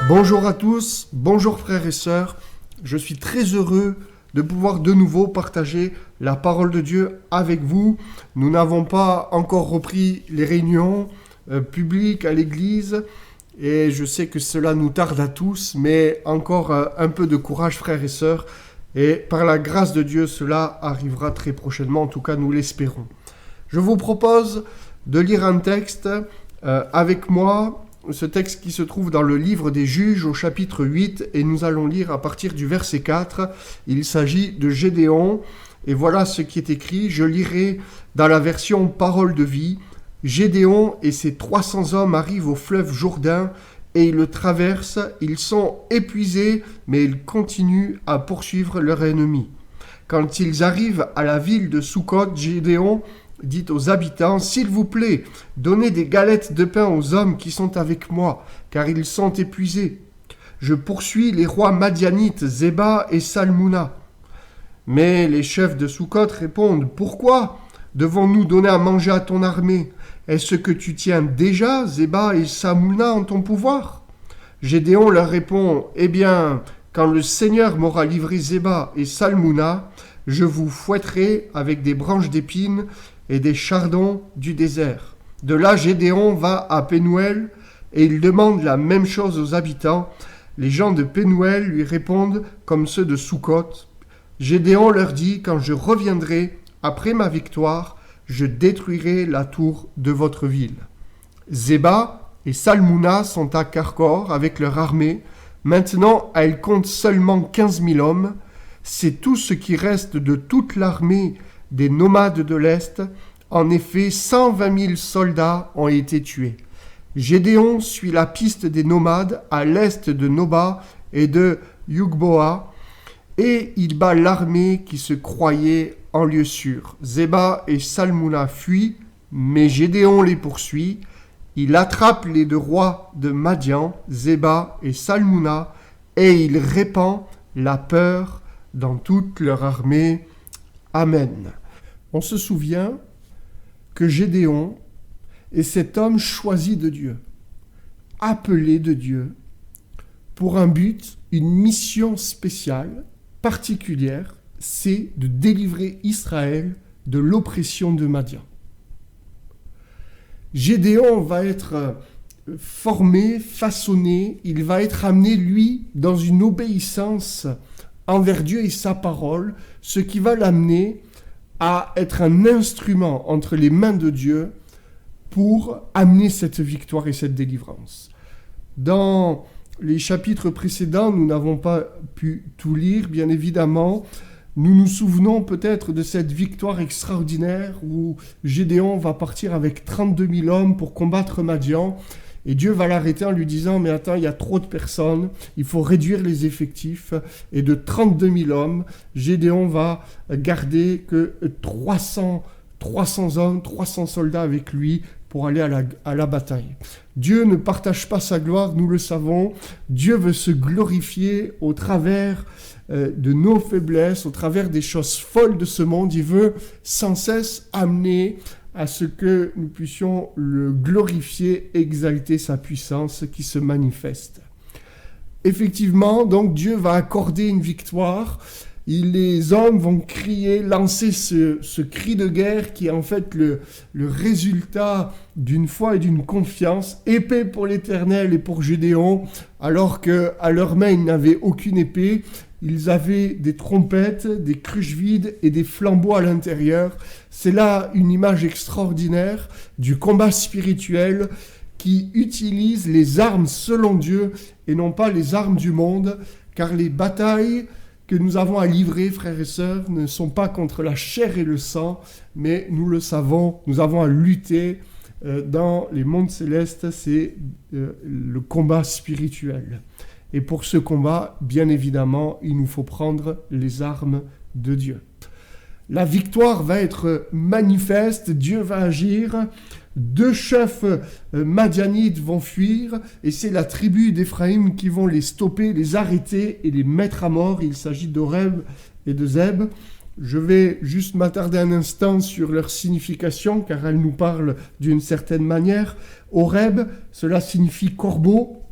Bonjour à tous, bonjour frères et sœurs. Je suis très heureux de pouvoir de nouveau partager la parole de Dieu avec vous. Nous n'avons pas encore repris les réunions publiques à l'église et je sais que cela nous tarde à tous, mais encore un peu de courage frères et sœurs. Et par la grâce de Dieu, cela arrivera très prochainement, en tout cas nous l'espérons. Je vous propose de lire un texte avec moi, ce texte qui se trouve dans le livre des Juges au chapitre 8, et nous allons lire à partir du verset 4. Il s'agit de Gédéon, et voilà ce qui est écrit. Je lirai dans la version Parole de vie. Gédéon et ses 300 hommes arrivent au fleuve Jourdain, et ils le traversent. Ils sont épuisés, mais ils continuent à poursuivre leur ennemi. Quand ils arrivent à la ville de Sukkot, Gédéon dit aux habitants, « S'il vous plaît, donnez des galettes de pain aux hommes qui sont avec moi, car ils sont épuisés. Je poursuis les rois madianites, Zéba et Salmouna. » Mais les chefs de Sukkot répondent, « Pourquoi devons-nous donner à manger à ton armée? Est-ce que tu tiens déjà Zéba et Salmouna en ton pouvoir ?» Gédéon leur répond, « Eh bien, quand le Seigneur m'aura livré Zéba et Salmouna, je vous fouetterai avec des branches d'épines et des chardons du désert. » De là, Gédéon va à Pénuel et il demande la même chose aux habitants. Les gens de Pénuel lui répondent comme ceux de Sukkot. Gédéon leur dit, « Quand je reviendrai après ma victoire, je détruirai la tour de votre ville. » Zéba et Salmouna sont à Karkor avec leur armée. Maintenant, elle compte seulement 15 000 hommes. C'est tout ce qui reste de toute l'armée des nomades de l'Est. En effet, 120 000 soldats ont été tués. Gédéon suit la piste des nomades à l'est de Noba et de Yugboa, et il bat l'armée qui se croyait en lieu sûr. Zéba et Salmouna fuient, mais Gédéon les poursuit. Il attrape les deux rois de Madian, Zéba et Salmouna, et il répand la peur dans toute leur armée. Amen. On se souvient que Gédéon est cet homme choisi de Dieu, appelé de Dieu, pour un but, une mission spéciale, particulière, c'est de délivrer Israël de l'oppression de Madian. Gédéon va être formé, façonné, il va être amené, lui, dans une obéissance envers Dieu et sa parole, ce qui va l'amener à être un instrument entre les mains de Dieu pour amener cette victoire et cette délivrance. Dans les chapitres précédents, nous n'avons pas pu tout lire, bien évidemment. Nous nous souvenons peut-être de cette victoire extraordinaire où Gédéon va partir avec 32 000 hommes pour combattre Madian. Et Dieu va l'arrêter en lui disant, « Mais attends, il y a trop de personnes, il faut réduire les effectifs. » Et de 32 000 hommes, Gédéon va garder que 300 hommes, 300 soldats avec lui pour aller à la bataille. Dieu ne partage pas sa gloire, nous le savons. Dieu veut se glorifier au travers de nos faiblesses, au travers des choses folles de ce monde. Il veut sans cesse amener à ce que nous puissions le glorifier, exalter sa puissance qui se manifeste. Effectivement, donc Dieu va accorder une victoire. Les hommes vont crier, lancer ce cri de guerre qui est en fait le résultat d'une foi et d'une confiance. Épée pour l'Éternel et pour Gédéon, alors qu'à leurs mains, ils n'avaient aucune épée. Ils avaient des trompettes, des cruches vides et des flambeaux à l'intérieur. C'est là une image extraordinaire du combat spirituel qui utilise les armes selon Dieu et non pas les armes du monde, car les batailles que nous avons à livrer, frères et sœurs, ne sont pas contre la chair et le sang, mais nous le savons, nous avons à lutter dans les mondes célestes, c'est le combat spirituel. Et pour ce combat, bien évidemment, il nous faut prendre les armes de Dieu. La victoire va être manifeste, Dieu va agir. 2 chefs madianites vont fuir, et c'est la tribu d'Éphraïm qui vont les stopper, les arrêter et les mettre à mort. Il s'agit d'Oreb et de Zeb. Je vais juste m'attarder un instant sur leur signification, car elle nous parle d'une certaine manière. Oreb, cela signifie corbeau,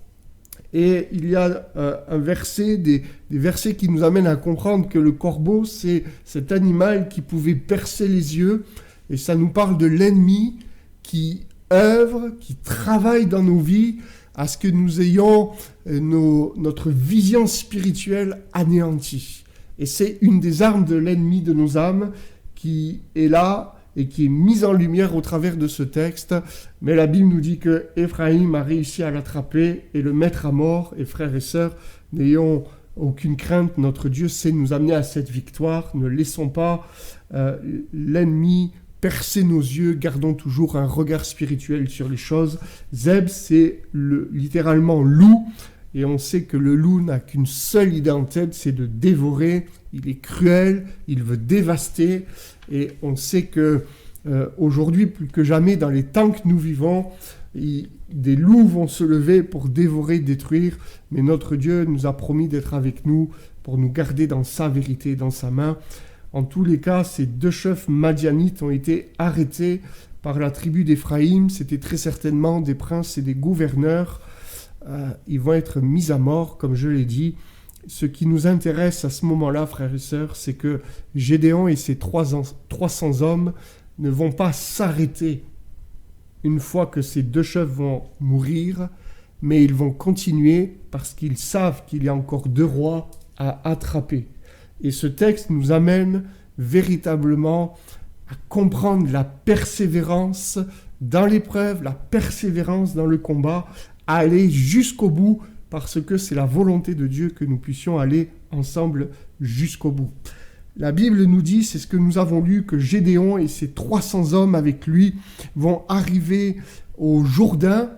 Et il y a un verset, des versets qui nous amènent à comprendre que le corbeau, c'est cet animal qui pouvait percer les yeux. Et ça nous parle de l'ennemi qui œuvre, qui travaille dans nos vies à ce que nous ayons notre vision spirituelle anéantie. Et c'est une des armes de l'ennemi de nos âmes qui est là et qui est mise en lumière au travers de ce texte. Mais la Bible nous dit que Éphraïm a réussi à l'attraper et le mettre à mort. Et frères et sœurs, n'ayons aucune crainte, notre Dieu sait nous amener à cette victoire. Ne laissons pas l'ennemi percer nos yeux, gardons toujours un regard spirituel sur les choses. Zeb, c'est littéralement loup, et on sait que le loup n'a qu'une seule idée en tête, c'est de dévorer. Il est cruel, il veut dévaster, et on sait que aujourd'hui, plus que jamais, dans les temps que nous vivons, des loups vont se lever pour dévorer, détruire, mais notre Dieu nous a promis d'être avec nous pour nous garder dans sa vérité, dans sa main. En tous les cas, ces 2 chefs madianites ont été arrêtés par la tribu d'Éphraïm. C'était très certainement des princes et des gouverneurs. Ils vont être mis à mort, comme je l'ai dit. Ce qui nous intéresse à ce moment-là, frères et sœurs, c'est que Gédéon et ses 300 hommes ne vont pas s'arrêter une fois que ces 2 chefs vont mourir, mais ils vont continuer parce qu'ils savent qu'il y a encore 2 rois à attraper. Et ce texte nous amène véritablement à comprendre la persévérance dans l'épreuve, la persévérance dans le combat, à aller jusqu'au bout, parce que c'est la volonté de Dieu que nous puissions aller ensemble jusqu'au bout. La Bible nous dit, c'est ce que nous avons lu, que Gédéon et ses 300 hommes avec lui vont arriver au Jourdain,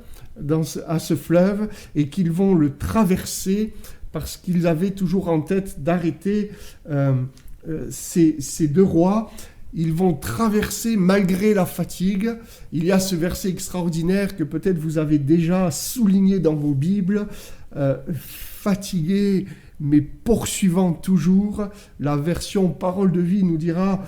à ce fleuve, et qu'ils vont le traverser parce qu'ils avaient toujours en tête d'arrêter ces 2 rois. Ils vont traverser malgré la fatigue. Il y a ce verset extraordinaire que peut-être vous avez déjà souligné dans vos Bibles. Fatigués, mais poursuivant toujours. La version Parole de vie nous dira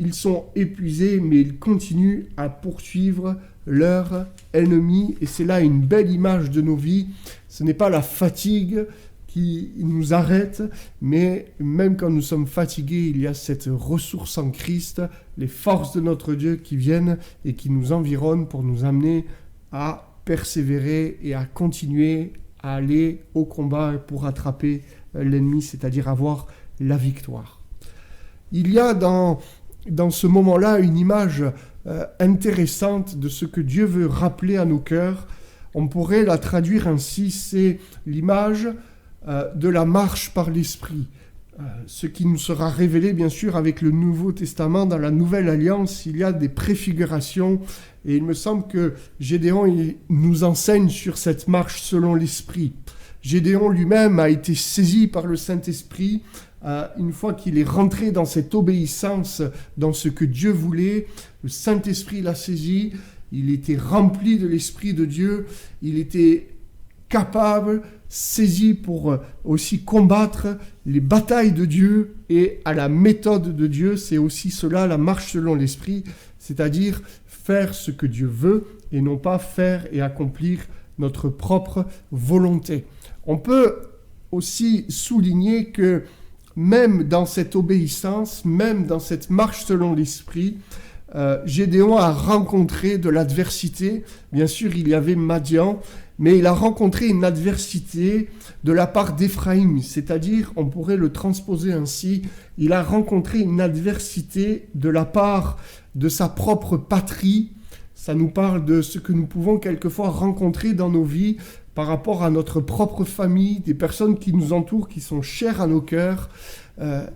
ils sont épuisés, mais ils continuent à poursuivre leur ennemi. Et c'est là une belle image de nos vies. Ce n'est pas la fatigue qui nous arrête, mais même quand nous sommes fatigués, il y a cette ressource en Christ, les forces de notre Dieu qui viennent et qui nous environnent pour nous amener à persévérer et à continuer à aller au combat pour attraper l'ennemi, c'est-à-dire avoir la victoire. Il y a dans ce moment-là une image intéressante de ce que Dieu veut rappeler à nos cœurs. On pourrait la traduire ainsi, c'est l'image de la marche par l'Esprit. Ce qui nous sera révélé bien sûr avec le Nouveau Testament. Dans la Nouvelle Alliance, il y a des préfigurations et il me semble que Gédéon nous enseigne sur cette marche selon l'Esprit. Gédéon lui-même a été saisi par le Saint-Esprit une fois qu'il est rentré dans cette obéissance, dans ce que Dieu voulait. Le Saint-Esprit l'a saisi, il était rempli de l'Esprit de Dieu, il était capable, saisi pour aussi combattre les batailles de Dieu et à la méthode de Dieu. C'est aussi cela, la marche selon l'Esprit, c'est-à-dire faire ce que Dieu veut et non pas faire et accomplir notre propre volonté. On peut aussi souligner que même dans cette obéissance, même dans cette marche selon l'Esprit, Gédéon a rencontré de l'adversité. Bien sûr, il y avait Madian, mais il a rencontré une adversité de la part d'Éphraïm, c'est-à-dire, on pourrait le transposer ainsi, il a rencontré une adversité de la part de sa propre patrie. Ça nous parle de ce que nous pouvons quelquefois rencontrer dans nos vies par rapport à notre propre famille, des personnes qui nous entourent, qui sont chères à nos cœurs.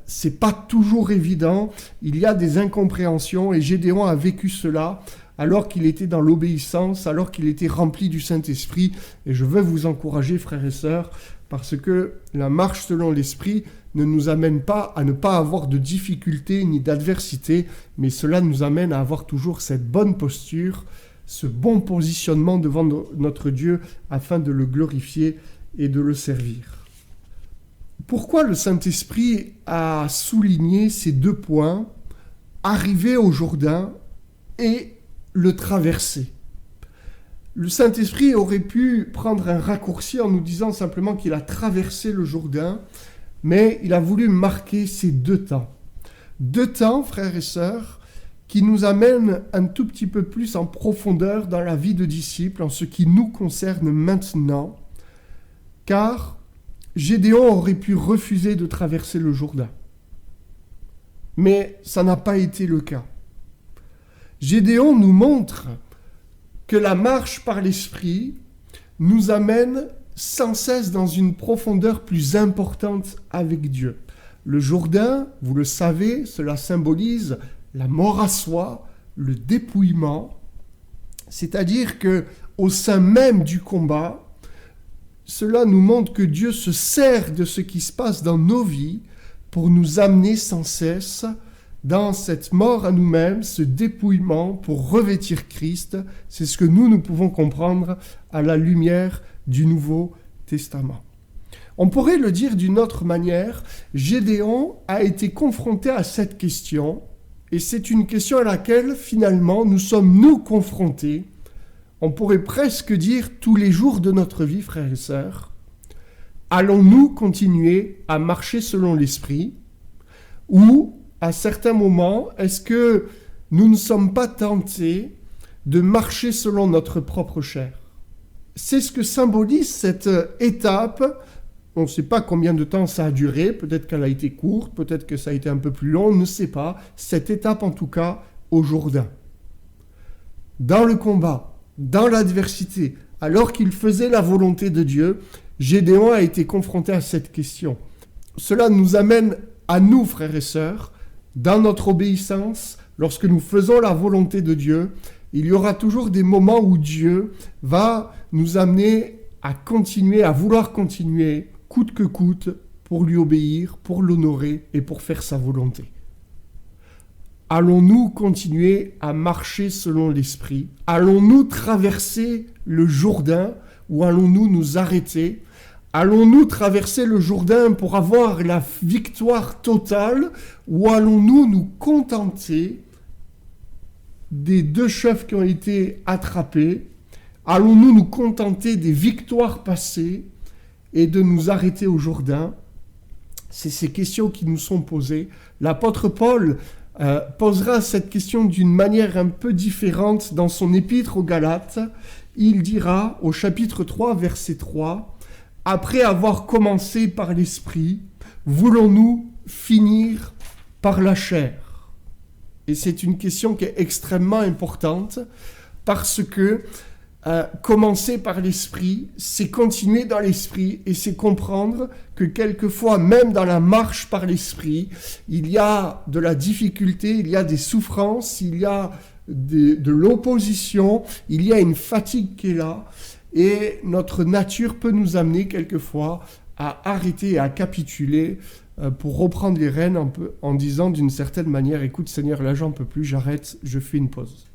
C'est pas toujours évident, il y a des incompréhensions et Gédéon a vécu cela alors qu'il était dans l'obéissance, alors qu'il était rempli du Saint-Esprit. Et je veux vous encourager, frères et sœurs, parce que la marche selon l'Esprit ne nous amène pas à ne pas avoir de difficultés ni d'adversité, mais cela nous amène à avoir toujours cette bonne posture, ce bon positionnement devant notre Dieu afin de le glorifier et de le servir. Pourquoi le Saint-Esprit a souligné ces 2 points, arriver au Jourdain et le traverser? Le Saint-Esprit aurait pu prendre un raccourci en nous disant simplement qu'il a traversé le Jourdain, mais il a voulu marquer ces deux temps. Deux temps, frères et sœurs, qui nous amènent un tout petit peu plus en profondeur dans la vie de disciples, en ce qui nous concerne maintenant, car Gédéon aurait pu refuser de traverser le Jourdain. Mais ça n'a pas été le cas. Gédéon nous montre que la marche par l'Esprit nous amène sans cesse dans une profondeur plus importante avec Dieu. Le Jourdain, vous le savez, cela symbolise la mort à soi, le dépouillement, c'est-à-dire que au sein même du combat, cela nous montre que Dieu se sert de ce qui se passe dans nos vies pour nous amener sans cesse dans cette mort à nous-mêmes, ce dépouillement pour revêtir Christ. C'est ce que nous pouvons comprendre à la lumière du Nouveau Testament. On pourrait le dire d'une autre manière, Gédéon a été confronté à cette question, et c'est une question à laquelle, finalement, nous sommes nous confrontés, on pourrait presque dire tous les jours de notre vie, frères et sœurs. Allons-nous continuer à marcher selon l'Esprit, ou, à certains moments, est-ce que nous ne sommes pas tentés de marcher selon notre propre chair? C'est ce que symbolise cette étape. On ne sait pas combien de temps ça a duré, peut-être qu'elle a été courte, peut-être que ça a été un peu plus long, on ne sait pas. Cette étape en tout cas au Jourdain. Dans le combat, dans l'adversité, alors qu'il faisait la volonté de Dieu, Gédéon a été confronté à cette question. Cela nous amène à nous, frères et sœurs, dans notre obéissance, lorsque nous faisons la volonté de Dieu, il y aura toujours des moments où Dieu va nous amener à continuer, à vouloir continuer, coûte que coûte, pour lui obéir, pour l'honorer et pour faire sa volonté. Allons-nous continuer à marcher selon l'Esprit? Allons-nous traverser le Jourdain ou allons-nous nous arrêter? Allons-nous traverser le Jourdain pour avoir la victoire totale ou allons-nous nous contenter des 2 chefs qui ont été attrapés? Allons-nous nous contenter des victoires passées et de nous arrêter au Jourdain? C'est ces questions qui nous sont posées. L'apôtre Paul posera cette question d'une manière un peu différente dans son épître aux Galates. Il dira au chapitre 3, verset 3, « Après avoir commencé par l'Esprit, voulons-nous finir par la chair ?» Et c'est une question qui est extrêmement importante parce que commencer par l'Esprit, c'est continuer dans l'Esprit et c'est comprendre que quelquefois, même dans la marche par l'Esprit, il y a de la difficulté, il y a des souffrances, il y a de l'opposition, il y a une fatigue qui est là et notre nature peut nous amener quelquefois à arrêter et à capituler pour reprendre les rênes un peu en disant d'une certaine manière, écoute Seigneur, là j'en peux plus, j'arrête, je fais une pause.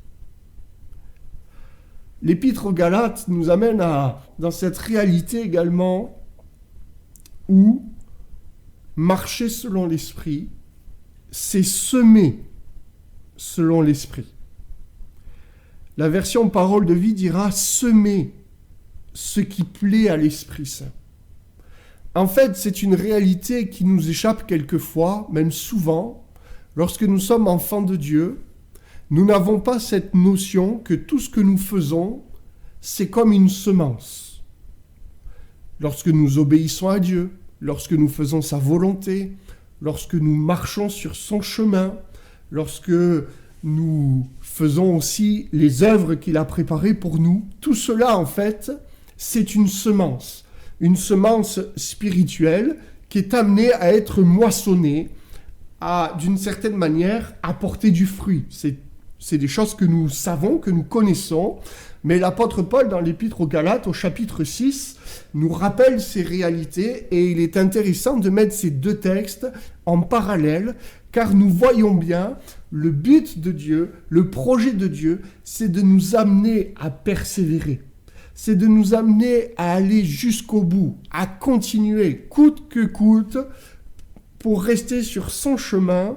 L'Épître aux Galates nous amène dans cette réalité également où marcher selon l'Esprit, c'est semer selon l'Esprit. La version Parole de vie dira semer ce qui plaît à l'Esprit Saint. En fait, c'est une réalité qui nous échappe quelquefois, même souvent, lorsque nous sommes enfants de Dieu. Nous n'avons pas cette notion que tout ce que nous faisons, c'est comme une semence. Lorsque nous obéissons à Dieu, lorsque nous faisons sa volonté, lorsque nous marchons sur son chemin, lorsque nous faisons aussi les œuvres qu'il a préparées pour nous, tout cela, en fait, c'est une semence spirituelle qui est amenée à être moissonnée, à, d'une certaine manière, apporter du fruit. C'est des choses que nous savons, que nous connaissons, mais l'apôtre Paul, dans l'Épître aux Galates, au chapitre 6, nous rappelle ces réalités et il est intéressant de mettre ces 2 textes en parallèle, car nous voyons bien le but de Dieu, le projet de Dieu, c'est de nous amener à persévérer. C'est de nous amener à aller jusqu'au bout, à continuer, coûte que coûte, pour rester sur son chemin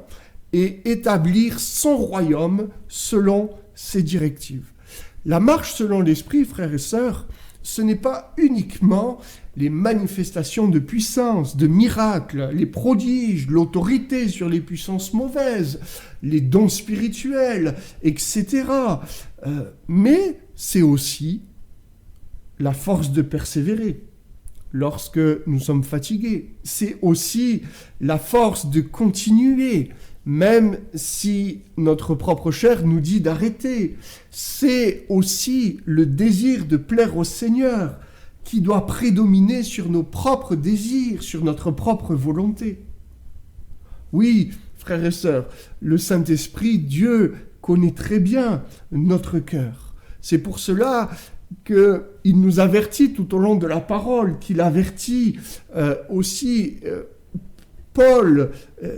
et établir son royaume selon ses directives. La marche selon l'esprit, frères et sœurs, ce n'est pas uniquement les manifestations de puissance, de miracles, les prodiges, l'autorité sur les puissances mauvaises, les dons spirituels, etc. Mais c'est aussi la force de persévérer lorsque nous sommes fatigués. C'est aussi la force de continuer, même si notre propre chair nous dit d'arrêter. C'est aussi le désir de plaire au Seigneur qui doit prédominer sur nos propres désirs, sur notre propre volonté. Oui, frères et sœurs, le Saint-Esprit, Dieu, connaît très bien notre cœur. C'est pour cela qu'il nous avertit tout au long de la parole, qu'il avertit aussi Paul,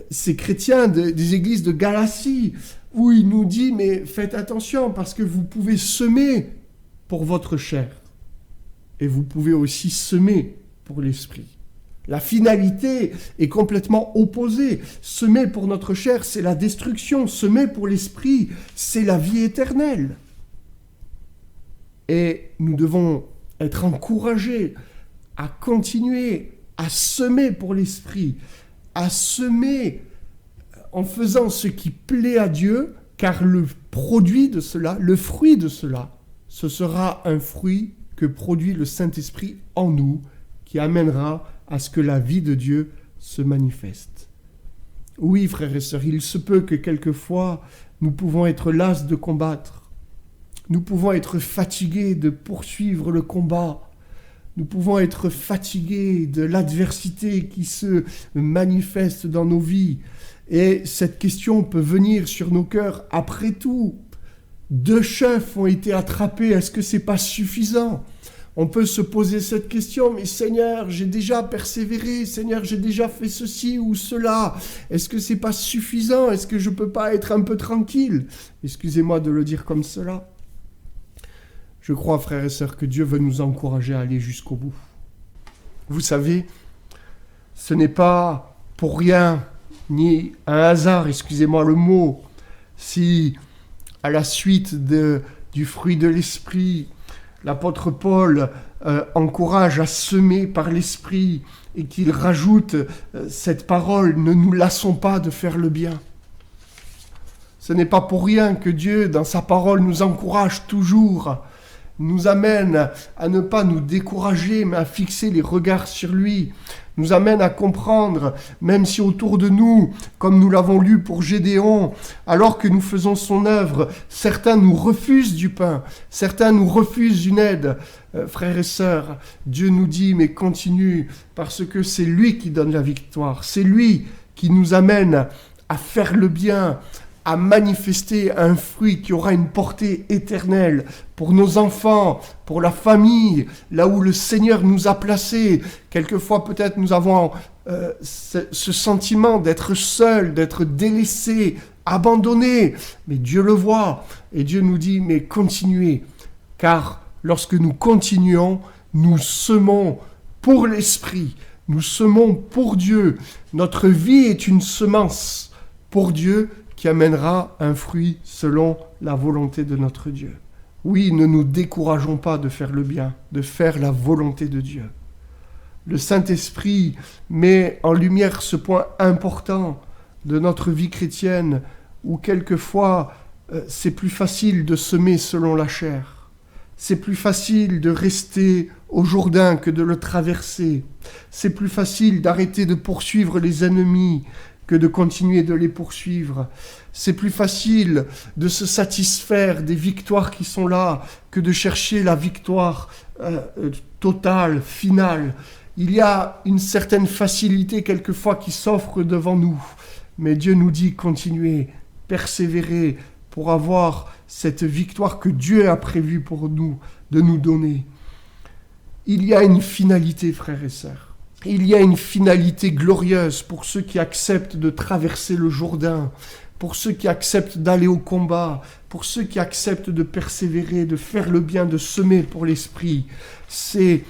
ces chrétiens des églises de Galatie, où il nous dit, mais faites attention parce que vous pouvez semer pour votre chair et vous pouvez aussi semer pour l'esprit. La finalité est complètement opposée. Semer pour notre chair, c'est la destruction. Semer pour l'esprit, c'est la vie éternelle. Et nous devons être encouragés à continuer à semer pour l'esprit, à semer en faisant ce qui plaît à Dieu, car le produit de cela, le fruit de cela, ce sera un fruit que produit le Saint-Esprit en nous, qui amènera à ce que la vie de Dieu se manifeste. Oui, frères et sœurs, il se peut que quelquefois nous pouvons être las de combattre. Nous pouvons être fatigués de poursuivre le combat. Nous pouvons être fatigués de l'adversité qui se manifeste dans nos vies. Et cette question peut venir sur nos cœurs. Après tout, 2 chefs ont été attrapés. Est-ce que c'est pas suffisant ? On peut se poser cette question. Mais Seigneur, j'ai déjà persévéré. Seigneur, j'ai déjà fait ceci ou cela. Est-ce que c'est pas suffisant ? Est-ce que je peux pas être un peu tranquille ? Excusez-moi de le dire comme cela. Je crois, frères et sœurs, que Dieu veut nous encourager à aller jusqu'au bout. Vous savez, ce n'est pas pour rien, ni un hasard, excusez-moi le mot, si à la suite du fruit de l'esprit, l'apôtre Paul encourage à semer par l'esprit et qu'il rajoute cette parole, ne nous lassons pas de faire le bien. Ce n'est pas pour rien que Dieu, dans sa parole, nous encourage toujours, nous amène à ne pas nous décourager, mais à fixer les regards sur lui, nous amène à comprendre, même si autour de nous, comme nous l'avons lu pour Gédéon, alors que nous faisons son œuvre, certains nous refusent du pain, certains nous refusent une aide. Frères et sœurs, Dieu nous dit, mais continue, parce que c'est lui qui donne la victoire, c'est lui qui nous amène à faire le bien, à manifester un fruit qui aura une portée éternelle pour nos enfants, pour la famille, là où le Seigneur nous a placés. Quelquefois, peut-être, nous avons ce sentiment d'être seuls, d'être délaissés, abandonnés. Mais Dieu le voit et Dieu nous dit, mais continuez, car lorsque nous continuons, nous semons pour l'Esprit, nous semons pour Dieu. Notre vie est une semence pour Dieu, qui amènera un fruit selon la volonté de notre Dieu. Oui, ne nous décourageons pas de faire le bien, de faire la volonté de Dieu. Le Saint-Esprit met en lumière ce point important de notre vie chrétienne, où quelquefois c'est plus facile de semer selon la chair. C'est plus facile de rester au Jourdain que de le traverser. C'est plus facile d'arrêter de poursuivre les ennemis que de continuer de les poursuivre. C'est plus facile de se satisfaire des victoires qui sont là que de chercher la victoire totale, finale. Il y a une certaine facilité quelquefois qui s'offre devant nous. Mais Dieu nous dit continuez, persévérer pour avoir cette victoire que Dieu a prévue pour nous, de nous donner. Il y a une finalité, frères et sœurs. Il y a une finalité glorieuse pour ceux qui acceptent de traverser le Jourdain, pour ceux qui acceptent d'aller au combat, pour ceux qui acceptent de persévérer, de faire le bien, de semer pour l'esprit. C'est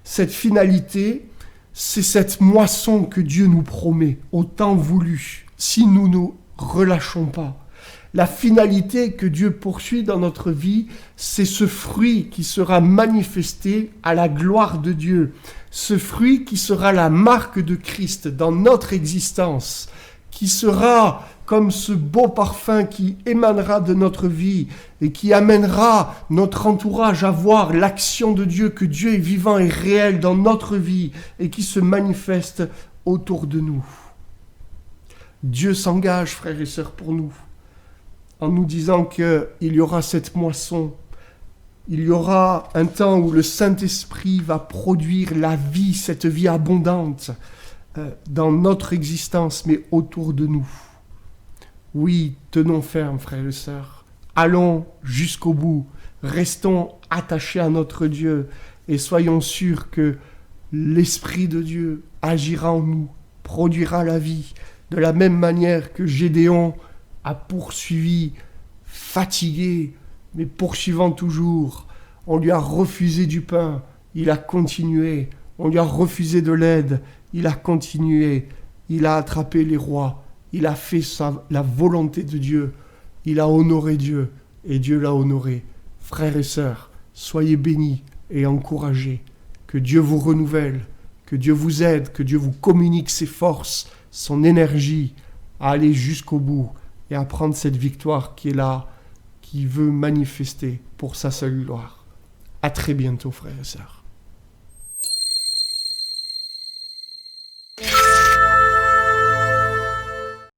cette finalité, c'est cette moisson que Dieu nous promet au temps voulu, si nous ne relâchons pas. La finalité que Dieu poursuit dans notre vie, c'est ce fruit qui sera manifesté à la gloire de Dieu. Ce fruit qui sera la marque de Christ dans notre existence, qui sera comme ce beau parfum qui émanera de notre vie et qui amènera notre entourage à voir l'action de Dieu, que Dieu est vivant et réel dans notre vie et qui se manifeste autour de nous. Dieu s'engage, frères et sœurs, pour nous, en nous disant qu'il y aura cette moisson. Il y aura un temps où le Saint-Esprit va produire la vie, cette vie abondante dans notre existence, mais autour de nous. Oui, tenons ferme, frères et sœurs. Allons jusqu'au bout. Restons attachés à notre Dieu et soyons sûrs que l'Esprit de Dieu agira en nous, produira la vie, de la même manière que Gédéon a poursuivi, fatigué, mais poursuivant toujours. On lui a refusé du pain, il a continué. On lui a refusé de l'aide, il a continué. Il a attrapé les rois, il a fait la volonté de Dieu. Il a honoré Dieu et Dieu l'a honoré. Frères et sœurs, soyez bénis et encouragés. Que Dieu vous renouvelle, que Dieu vous aide, que Dieu vous communique ses forces, son énergie à aller jusqu'au bout et à prendre cette victoire qui est là, qui veut manifester pour sa seule gloire. À très bientôt, frères et sœurs.